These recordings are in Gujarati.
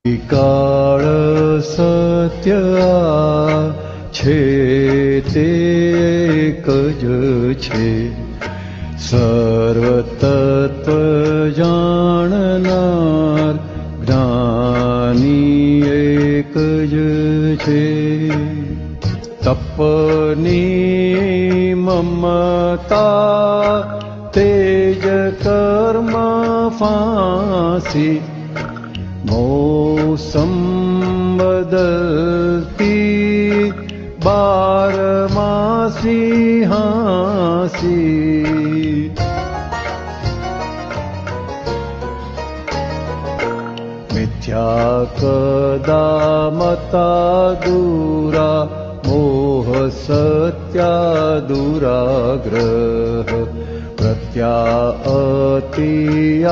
કાળ સત્ય છે તે એક જ છે, સર્વ તત્વ જાણનાર જ્ઞાની એક જ છે. તપની મમતા તેજ કર્મ ફાંસી, મોસમ બદલતી બારમાસી હાંસી. મિથ્યા કદા મતા દૂરા, મોહ સત્યા દુરાગ્રહ, પ્રત્યાઅતિ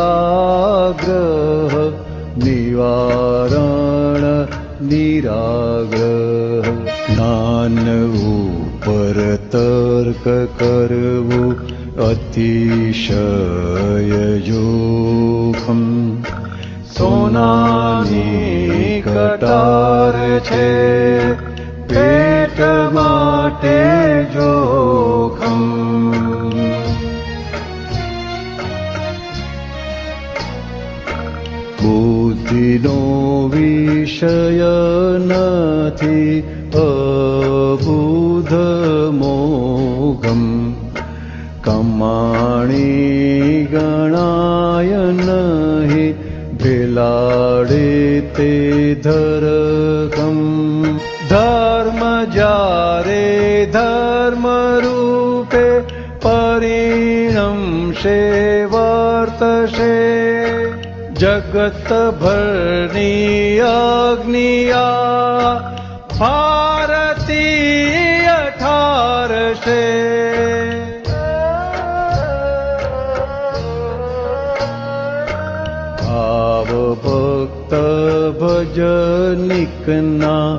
આગ્રહ, નિવારણ નિરાગ્રહ. જ્ઞાન ઉપર તર્ક કરવું અતિશય જોખમ, સોનાની કટાર છે પેટ માટે જોખમ. બુદ્ધિનો વિષય નથી અબુધ મોઘમ, કમાણી ગણાય નહીં ભેલાડે તે ધરકમ. ધર્મ જ્યારે ધર્મ રૂપે પરિણમશે વર્તશે, જગત ભરની અગ્નિયા ભારતીય ઠારશે. ભાવ ભક્ત ભજનિકના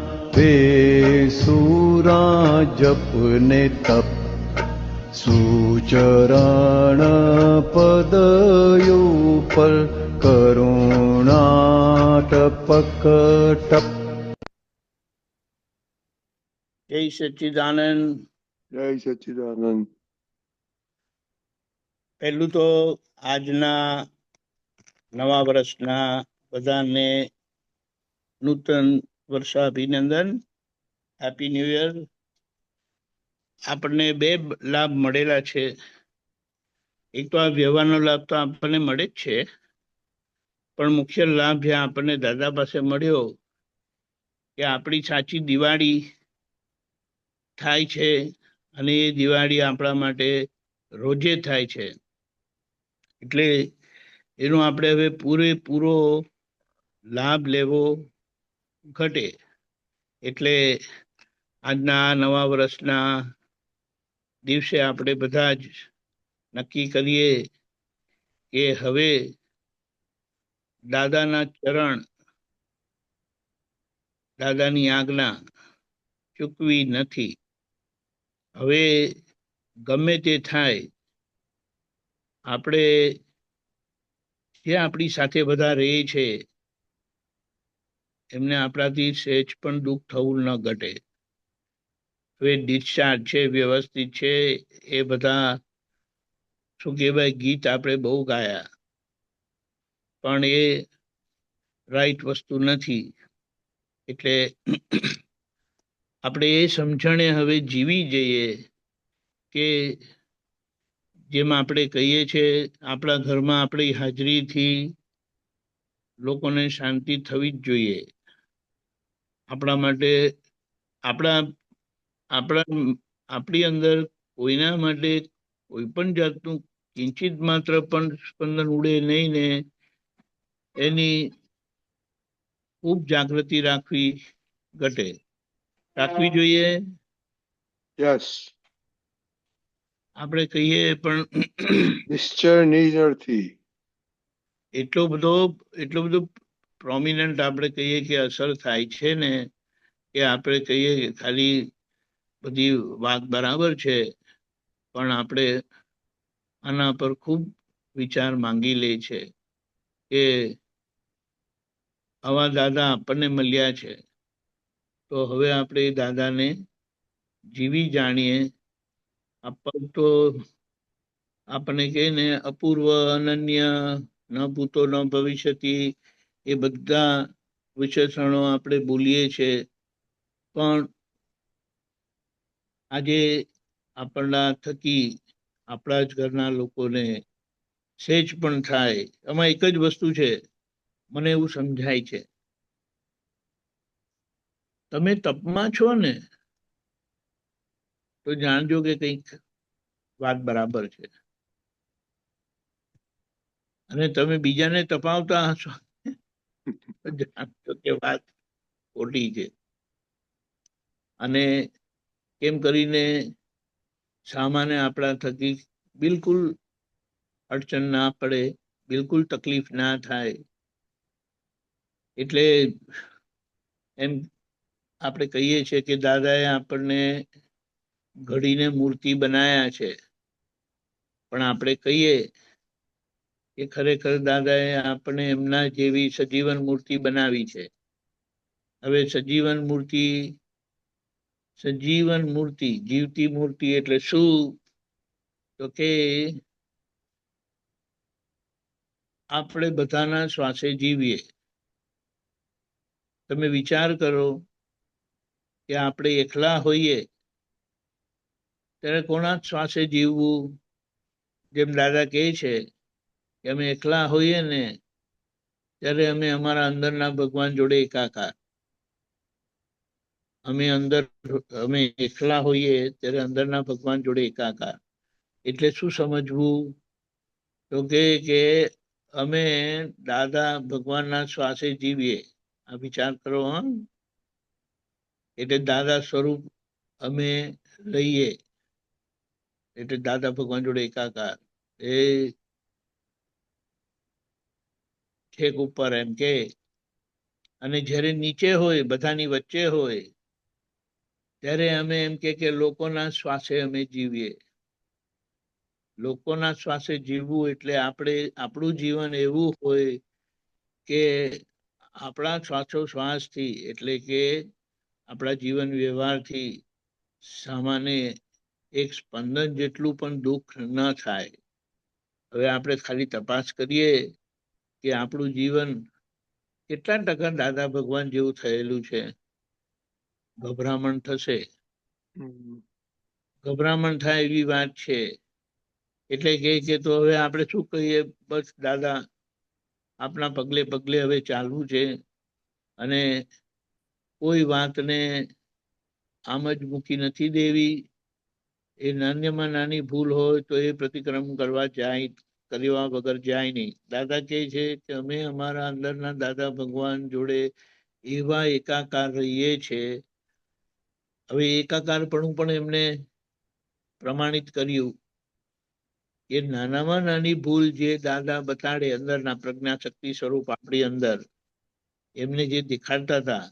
સુરા જપને તપ, સુચરણ પદયો પર કરુણા ટપક ટપ. જય સચ્ચિદાનંદ. જય સચ્ચિદાનંદ. પહેલું તો આજના નવા વર્ષના બધાને નૂતન વર્ષાભિનંદન, હેપી ન્યૂ યર. આપણને બે લાભ મળેલા છે. એક તો આ વ્યવહારનો લાભ તો આપણને મળે જ છે, પણ મુખ્ય લાભ જે આપણને દાદા પાસે મળ્યો કે આપણી સાચી દિવાળી થાય છે, અને એ દિવાળી આપણા માટે રોજે થાય છે. એટલે એનો આપણે હવે પૂરેપૂરો લાભ લેવો ઘટે. એટલે આજના નવા વર્ષના દિવસે આપણે બધા જ નક્કી કરીએ કે હવે દાદાના ચરણ, દાદાની આજ્ઞા ચૂકવી નથી. હવે ગમે તે થાય, આપણે જે આપણી સાથે બધા રહે છે એમને આપણાથી સહેજ પણ દુઃખ થવું ન ઘટે. હવે ડિસ્ચાર્જ છે, વ્યવસ્થિત છે, એ બધા શું કહેવાય ગીત આપણે બહુ ગાયા, પણ એ રાઈટ વસ્તુ નથી. એટલે આપણે એ સમજણે હવે જીવી જઈએ કે જેમ આપણે કહીએ છીએ, આપણા ઘરમાં આપણી હાજરીથી લોકોને શાંતિ થવી જ જોઈએ. આપણા માટે આપણી અંદર કોઈના માટે કોઈ પણ જાતનું કિંચિત માત્ર પણ સ્પંદન ઉડે નહીં ને એની ખૂબ જાગૃતિ રાખવી જોઈએ. યસ, આપણે કહીએ પણ નિશ્ચય નિર્ણયથી એટલો બધો પ્રોમિનન્ટ આપણે કહીએ કે અસર થાય છે ને, કે આપણે કહીએ કે ખાલી બધી વાત બરાબર છે, પણ આપણે આના પર ખૂબ વિચાર માંગી લે છે કે આવા દાદા આપણને મળ્યા છે, તો હવે આપણે એ દાદાને જીવી જાણીએ. આપણ તો આપણે કહે ને અપૂર્વ, અનન્ય, ન ભૂતો ન ભવિષ્યતિ, એ બધા વિશેષણો આપણે બોલીએ છીએ, પણ આજે આપણા થકી આપણા જ ઘરના લોકોને સેજ પણ થાય. આમાં એક જ વસ્તુ છે, મને એવું સમજાય છે, તમે તપમાં છો ને તો જાણજો કે કંઈક વાત બરાબર છે, અને તમે બીજાને તપાવતા હશો તો જાણજો કે વાત ખોટી છે. અને કેમ કરીને સામાન્ય આપણા થકી બિલકુલ અડચણ ના પડે, બિલકુલ તકલીફ ના થાય. એટલે એમ આપણે કહીએ છીએ કે દાદાએ આપણને ઘડીને મૂર્તિ બનાયા છે, પણ આપણે કહીએ કે ખરેખર દાદાએ આપણે એમના જેવી સજીવન મૂર્તિ બનાવી છે. હવે સજીવન મૂર્તિ, જીવતી મૂર્તિ એટલે શું? તો કે આપણે બધાના શ્વાસે જીવીએ. તમે વિચાર કરો કે આપણે એકલા હોઈએ ત્યારે કોના શ્વાસે જીવવું? જેમ દાદા કહે છે કે અમે એકલા હોઈએ ને ત્યારે અમે અમારા અંદરના ભગવાન જોડે એકાકાર. અમે એકલા હોઈએ ત્યારે અંદરના ભગવાન જોડે એકાકાર. એટલે શું સમજવું? તો કે અમે દાદા ભગવાનના શ્વાસે જીવીએ. આ વિચાર કરો. એટલે દાદા સ્વરૂપ અમે રહીએ, એટલે દાદા ભગવાન જોડે એકાકાર. એ છેક ઉપર એમ કે, અને જ્યારે નીચે હોય, બધાની વચ્ચે હોય, ત્યારે અમે એમ કે લોકોના શ્વાસે અમે જીવીએ. લોકોના શ્વાસે જીવવું એટલે આપણું જીવન એવું હોય કે આપણા શ્વાસોશ્વાસથી, એટલે કે આપણા જીવન વ્યવહારથી સામાન્ય એક સ્પંદન જેટલું પણ દુઃખ ન થાય. હવે આપણે ખાલી તપાસ કરીએ કે આપણું જીવન કેટલા ટકા દાદા ભગવાન જેવું થયેલું છે. ગભરામણ થશે, ગભરામણ થાય એવી વાત છે. એટલે કે તો હવે આપણે શું કહીએ? બસ દાદા આપણા પગલે પગલે હવે ચાલવું છે, અને કોઈ વાતને આમ જ મૂકી નથી દેવી. એ નાન્યમાં નાની ભૂલ હોય તો એ પ્રતિક્રમ કરવા વગર જાય નહીં. દાદા કહે છે કે અમે અમારા અંદરના દાદા ભગવાન જોડે એવા એકાકાર રહીએ છે. હવે એકાકારપણું પણ એમને પ્રમાણિત કર્યું કે નાનામાં નાની ભૂલ જે દાદા બતાડે અંદરના પ્રજ્ઞા શક્તિ સ્વરૂપ આપણી અંદર, એમને જે દેખાડતા હતા,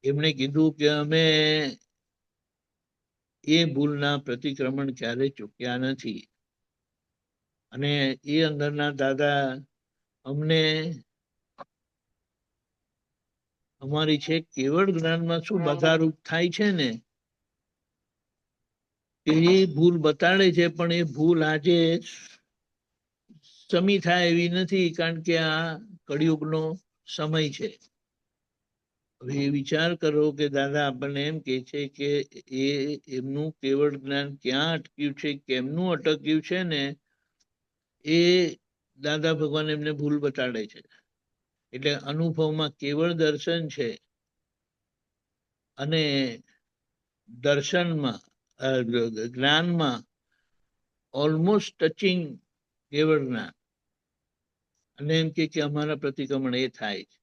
એમને કીધું કે અમે એ ભૂલના પ્રતિક્રમણ ક્યારે ચૂક્યા નથી. અને એ અંદરના દાદા અમને અમારી છે કેવળ જ્ઞાનમાં શું બાધારૂપ થાય છે ને, એ ભૂલ બતાડે છે, પણ એ ભૂલ આજે સમી થાય એવી નથી, કારણ કે આ કળિયુગનો સમય છે. હવે એ વિચાર કરો કે દાદા આપણને એમ કે છે કે એમનું કેવળ જ્ઞાન ક્યાં અટક્યું છે, કેમનું અટક્યું છે ને, એ દાદા ભગવાન એમને ભૂલ બતાડે છે. એટલે અનુભવમાં કેવળ દર્શન છે, અને દર્શનમાં જ્ઞાનમાં ઓલમોસ્ટ ટચિંગ કેવળ જ્ઞાન. અને એમ કે અમારા પ્રતિક્રમણ એ થાય છે.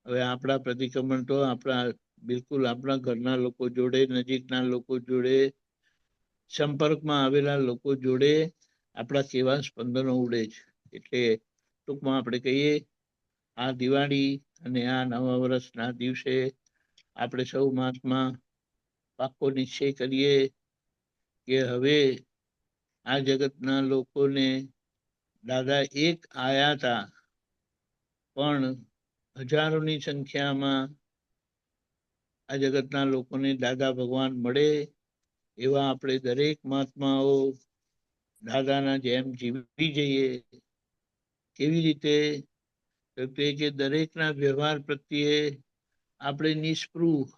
હવે આપણા પ્રતિક્રમણ તો બિલકુલ આપણા ઘરના લોકો જોડે, નજીકના લોકો જોડે, સંપર્કમાં આવેલા લોકો જોડે આપણા કેવા સ્પંદનો ઉડે છે. એટલે ટૂંકમાં આપણે કહીએ, આ દિવાળી અને આ નવા વર્ષના દિવસે આપણે સૌ મહાત્મા પાક્કો નિશ્ચય કરીએ કે હવે આ જગતના લોકોને દાદા એક આયા હતા, પણ હજારોની સંખ્યામાં આ જગતના લોકોને દાદા ભગવાન મળે એવા આપણે દરેક મહાત્માઓ દાદાના જેમ જીવી જઈએ. કેવી રીતે? તો તે કે દરેકના વ્યવહાર પ્રત્યે આપણે નિસ્પૃહ,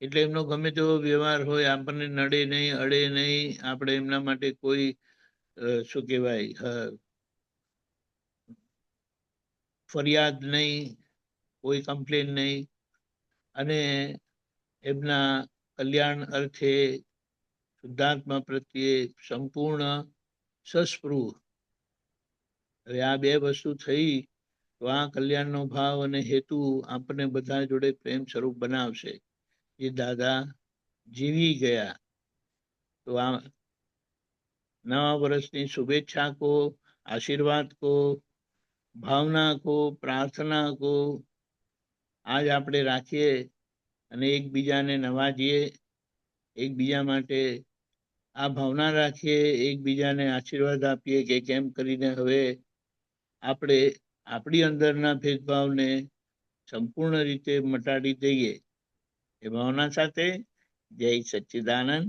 એટલે એમનો ગમે તેવો વ્યવહાર હોય આપણને નડે નહીં, અડે નહીં, આપણે એમના માટે કોઈ શું કહેવાય ફરિયાદ નહીં, કોઈ કમ્પ્લેન નહીં, અને એમના કલ્યાણ અર્થે શુદ્ધાત્મા પ્રત્યે સંપૂર્ણ સસ્પૃહ. હવે આ બે વસ્તુ થઈ તો આ કલ્યાણનો ભાવ અને હેતુ આપણને બધા જોડે પ્રેમ સ્વરૂપ બનાવશે. એ દાદા જીવી ગયા. તો આ નવા વર્ષની શુભેચ્છા કો, આશીર્વાદ કો, ભાવના કો, પ્રાર્થના કો આજ આપણે રાખીએ અને એકબીજાને નવાજીએ, એકબીજા માટે આ ભાવના રાખીએ, એકબીજાને આશીર્વાદ આપીએ કે કેમ કરીને હવે આપણે આપણી અંદરના ભેદભાવને સંપૂર્ણ રીતે મટાડી દઈએ. એ ભાવના સાથે જય સચ્ચિદાનંદ.